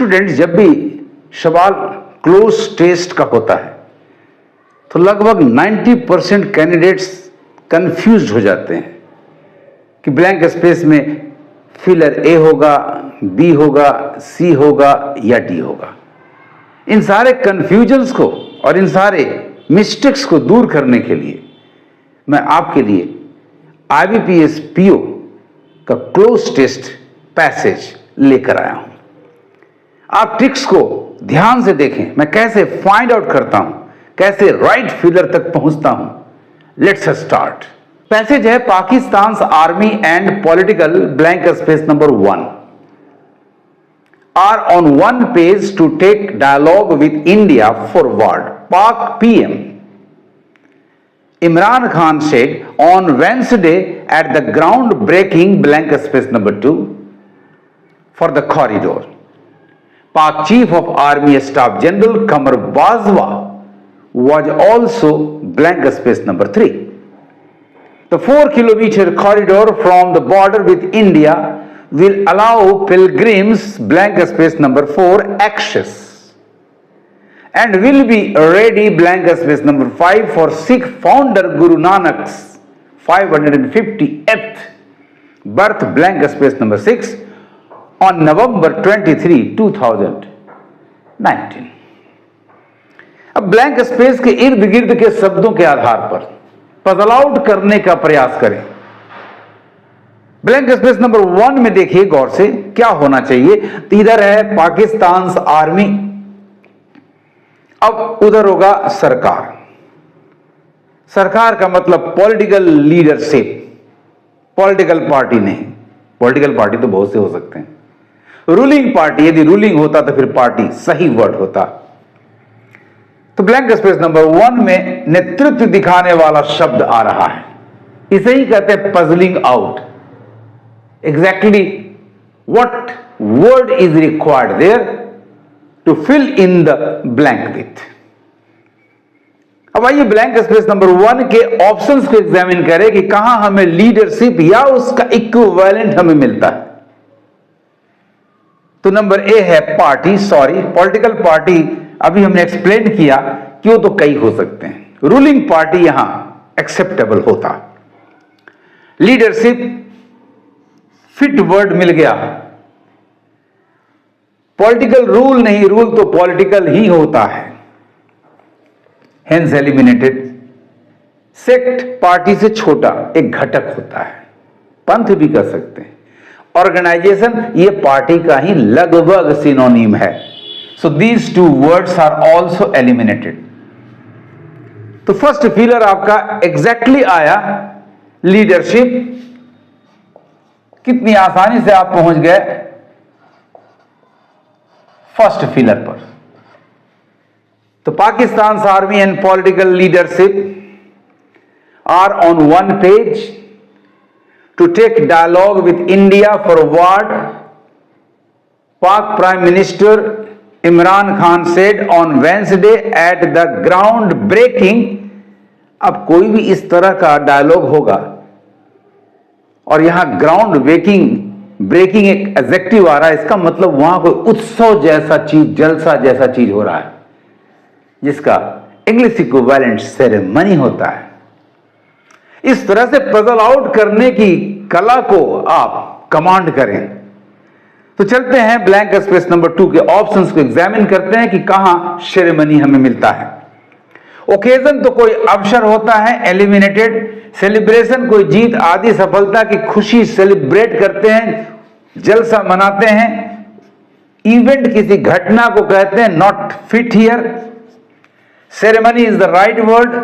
Student, जब भी सवाल क्लोज टेस्ट का होता है तो लगभग 90% कैंडिडेट्स कंफ्यूज हो जाते हैं कि ब्लैंक स्पेस में फिलर ए होगा, बी होगा, सी होगा या डी होगा। इन सारे कंफ्यूजन्स को और इन सारे मिस्टेक्स को दूर करने के लिए मैं आपके लिए IBPS PO का क्लोज टेस्ट पैसेज लेकर आया हूं। आप ट्रिक्स को ध्यान से देखें, मैं कैसे फाइंड आउट करता हूं, कैसे राइट फिलर तक पहुंचता हूं। Let's start. पैसेज है Pakistan army and political blank space number 1 are on one page to take dialogue with India forward. Pak PM Imran Khan said on Wednesday at the ground-breaking blank space number 2 for the corridor. Pak Chief of Army Staff General Qamar Bajwa was also blank space number 3. The 4-kilometer corridor from the border with India will allow pilgrims blank space number 4 access and will be ready blank space number 5 for Sikh founder Guru Nanak's 550th birth blank space number 6 on November 23, 2019। अब blank space के इर्द गिर्द के शब्दों के आधार पर puzzle out करने का प्रयास करें। ब्लैंक स्पेस नंबर 1 में देखिए गौर से क्या होना चाहिए। तो इधर है पाकिस्तान आर्मी, अब उधर होगा सरकार। सरकार का मतलब पॉलिटिकल लीडरशिप, पॉलिटिकल पार्टी नहीं। पॉलिटिकल पार्टी तो बहुत से हो सकते हैं। रूलिंग पार्टी, यदि रूलिंग होता तो फिर पार्टी सही वर्ड होता। तो ब्लैंक स्पेस नंबर 1 में नेतृत्व दिखाने वाला शब्द आ रहा है, इसे ही कहते हैं puzzling out. Exactly what word is required there to fill in the blank with। अब आइए ब्लैंक स्पेस नंबर 1 के ऑप्शंस को एग्जामिन करें कि कहां हमें लीडरशिप या उसका इक्विवेलेंट हमें मिलता है। तो नंबर ए है पार्टी, सॉरी पॉलिटिकल पार्टी अभी हमने एक्सप्लेन किया कि वो तो कई हो सकते हैं। रूलिंग पार्टी यहां एक्सेप्टेबल होता। लीडरशिप फिट वर्ड मिल गया। पॉलिटिकल रूल नहीं, रूल तो पॉलिटिकल ही होता है, हेंस एलिमिनेटेड। सेक्ट पार्टी से छोटा एक घटक होता है, पंथ भी कर सकते हैं। ऑर्गेनाइजेशन ये पार्टी का ही लगभग सिनोनिम है। So these two words are also eliminated. तो फर्स्ट फिलर आपका एग्जैक्टली आया, लीडरशिप। कितनी आसानी से आप पहुंच गए फर्स्ट फिलर पर। तो Pakistan army and political leadership are on one page to take dialogue with India forward. Pak prime minister Imran Khan said on Wednesday at the ground breaking. अब कोई भी इस तरह का डायलॉग होगा और यहां ग्राउंड ब्रेकिंग एक एडजेक्टिव आ रहा है, इसका मतलब वहां कोई उत्सव जैसा चीज, जलसा जैसा चीज हो रहा है, जिसका इंग्लिश इक्विवेलेंट सेरेमनी होता है। इस तरह से पजल आउट करने की कला को आप कमांड करें। तो चलते हैं ब्लैंक स्पेस नंबर 2 के ऑप्शंस को एग्जामिन करते हैं कि कहां सेरेमनी हमें मिलता है। ओकेजन तो कोई अवसर होता है, एलिमिनेटेड। सेलिब्रेशन कोई जीत आदि सफलता की खुशी सेलिब्रेट करते हैं, जलसा मनाते हैं। इवेंट किसी घटना को कहते हैं, not fit here. Ceremony is the right word,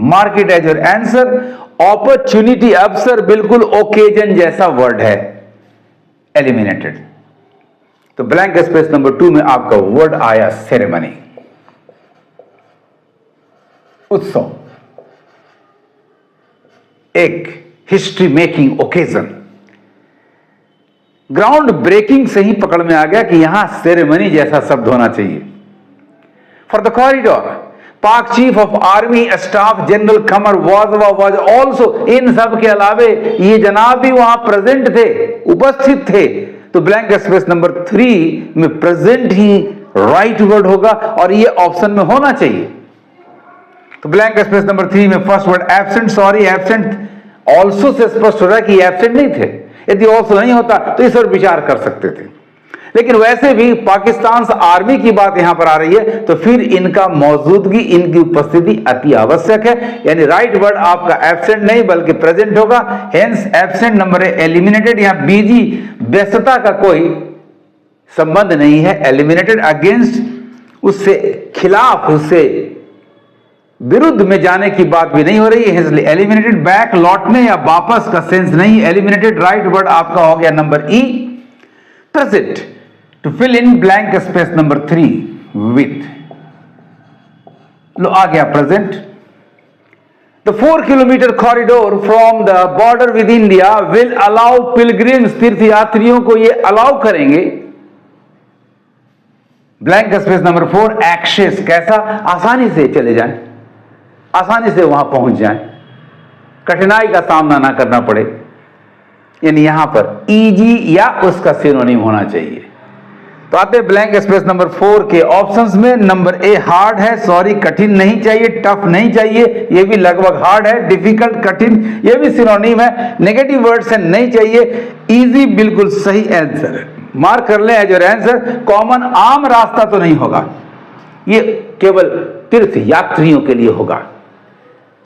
mark it as your answer. Opportunity अवसर बिल्कुल ओकेजन जैसा वर्ड है, एलिमिनेटेड। तो ब्लैंक स्पेस नंबर 2 में आपका वर्ड आया सेरेमनी, उत्सव, एक history making occasion. Ground breaking से ही पकड़ में आ गया कि यहां सेरेमनी जैसा शब्द होना चाहिए। For the corridor, Pak chief of army staff general Qamar Bajwa was also. इन सब के अलावे ये जनाब भी वहां प्रेजेंट थे, उपस्थित थे। तो ब्लैंक स्पेस नंबर 3 में प्रेजेंट ही राइट वर्ड होगा और ये ऑप्शन में होना चाहिए। तो ब्लैंक स्पेस नंबर 3 में first word absent, sorry absent also say स्पष्ट हो रहा है कि एब्सेंट नहीं थे। यदि ऑल्सो नहीं होता तो इस पर विचार कर सकते थे, लेकिन वैसे भी पाकिस्तान आर्मी की बात यहां पर आ रही है तो फिर इनका मौजूदगी, इनकी उपस्थिति अति आवश्यक है। यानी राइट वर्ड आपका एब्सेंट नहीं बल्कि प्रेजेंट होगा। हेंस एब्सेंट नंबर है एलिमिनेटेड। यहां बीजी व्यस्तता का कोई संबंध नहीं है। एलिमिनेटेड अगेंस्ट, उससे खिलाफ, उससे विरुद्ध में जाने की बात भी नहीं हो रही है, इसलिए एलिमिनेटेड। बैक लौटने या वापस का सेंस नहीं। एलिमिनेटेड राइट वर्ड आपका हो गया number E present. To fill in blank space number 3 with, लो आ गया present. The 4 kilometre corridor from the border with India will allow pilgrims, तीर्थयात्रियों को ये अलाउ करेंगे। ब्लैंक स्पेस नंबर 4 एक्सेस, कैसा? आसानी से चले जाएं, आसानी से वहां पहुंच जाएं, कठिनाई का सामना ना करना पड़े। यानी यहां पर इजी या उसका सिनोनिम होना चाहिए। तो आते ब्लैंक स्पेस नंबर 4 के ऑप्शंस में। नंबर ए हार्ड है, सॉरी कठिन नहीं चाहिए, टफ नहीं चाहिए, ये भी लगभग हार्ड है। डिफिकल्ट, कठिन, ये भी सिनोनिम है। नेगेटिव वर्ड से नहीं चाहिए। इजी बिल्कुल सही आंसर है, मार्क कर लें एज योर आंसर। कॉमन आम रास्ता तो नहीं होगा, ये केवल तीर्थ यात्रियों के लिए होगा।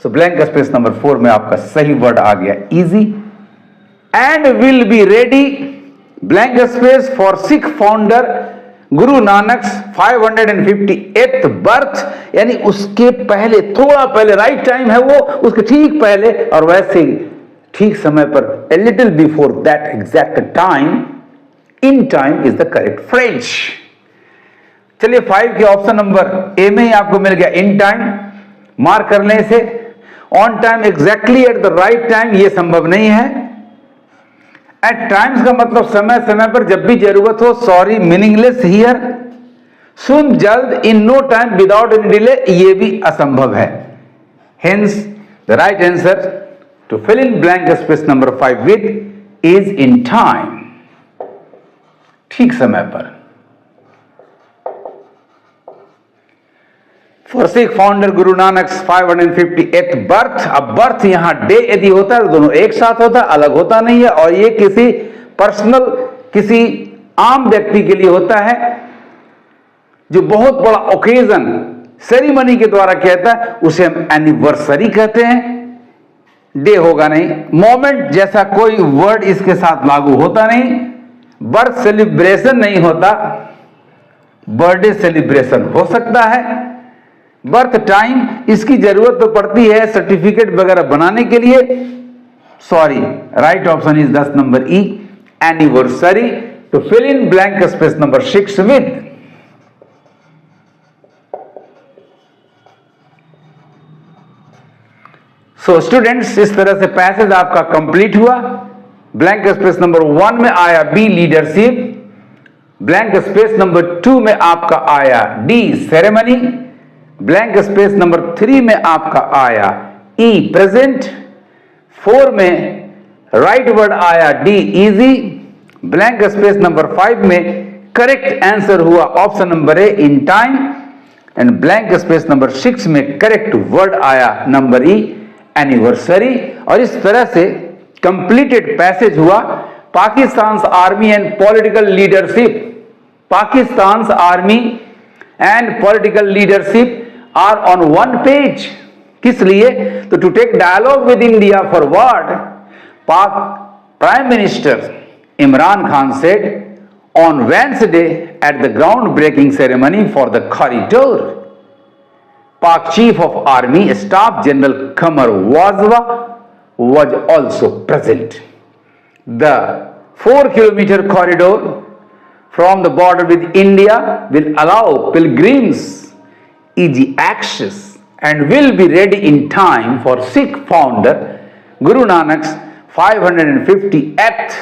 सो ब्लैंक स्पेस नंबर 4 में आपका सही वर्ड आ गया easy. And will be ready blank space for Sikh founder Guru Nanak 558th birth, यानी उसके पहले, थोड़ा पहले, राइट टाइम है वो उसके ठीक पहले, और वैसे ठीक समय पर, a little before that exact time, in time is the correct phrase. चलिए 5 के ऑप्शन नंबर ए में ही आपको मिल गया इन टाइम, मार्क कर लें इसे। On time, exactly at the right time, ये संभव नहीं है। एट टाइम्स का मतलब समय समय पर, जब भी जरूरत हो। Sorry meaningless here. सुन, जल्द, in no time, without any delay, ये भी असंभव है। Hence the right answer to fill in blank space number 5 with is in time, ठीक समय पर। For Sikh founder Guru Nanak 558th birth. अब बर्थ यहां डे यदि होता है तो दोनों एक साथ होता है, अलग होता नहीं है। और ये किसी पर्सनल, किसी आम व्यक्ति के लिए होता है जो बहुत बड़ा ओकेजन, सेरेमनी के द्वारा कहता है, उसे हम एनिवर्सरी कहते हैं। डे होगा नहीं। मोमेंट जैसा कोई वर्ड इसके साथ लागू होता नहीं। बर्थ सेलिब्रेशन नहीं होता, बर्थडे सेलिब्रेशन हो सकता है। बर्थ टाइम, इसकी जरूरत तो पड़ती है सर्टिफिकेट वगैरह बनाने के लिए। Sorry, right option is 10 number E, anniversary. To fill in blank space number 6 with. So students, इस तरह से पैसेज आपका कंप्लीट हुआ। ब्लैंक स्पेस नंबर 1 में आया B leadership, blank space number 2 में आपका आया D ceremony, blank space number 3 में आपका आया ई प्रेजेंट, 4 में राइट वर्ड आया D easy, blank space number 5 में करेक्ट आंसर हुआ option number A in time, and blank space number 6 में करेक्ट वर्ड आया नंबर ई एनिवर्सरी। और इस तरह से कंप्लीटेड पैसेज हुआ Pakistan army and political leadership. Pakistan army and political leadership are on one page. किस लिए? तो to take dialogue with India for what? Pak prime minister Imran Khan said on Wednesday at the ground-breaking ceremony for the corridor. Pak Chief of Army Staff General Qamar Wazwa was also present. The 4-kilometer corridor from the border with India will allow pilgrims easy access and will be ready in time for Sikh founder Guru Nanak's 558th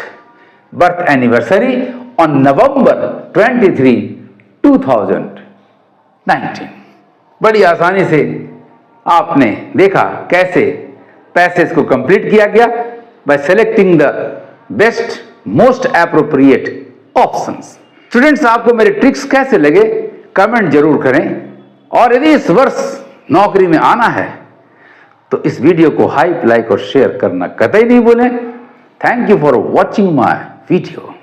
birth anniversary on November 23, 2019. बड़ी आसानी से आपने देखा कैसे passage को complete किया गया by selecting the best, most appropriate options. Students, आपको मेरे ट्रिक्स कैसे लगे कमेंट जरूर करें, और यदि इस वर्ष नौकरी में आना है तो इस वीडियो को हाइप, लाइक और शेयर करना कतई नहीं भूलें। Thank you for watching my video.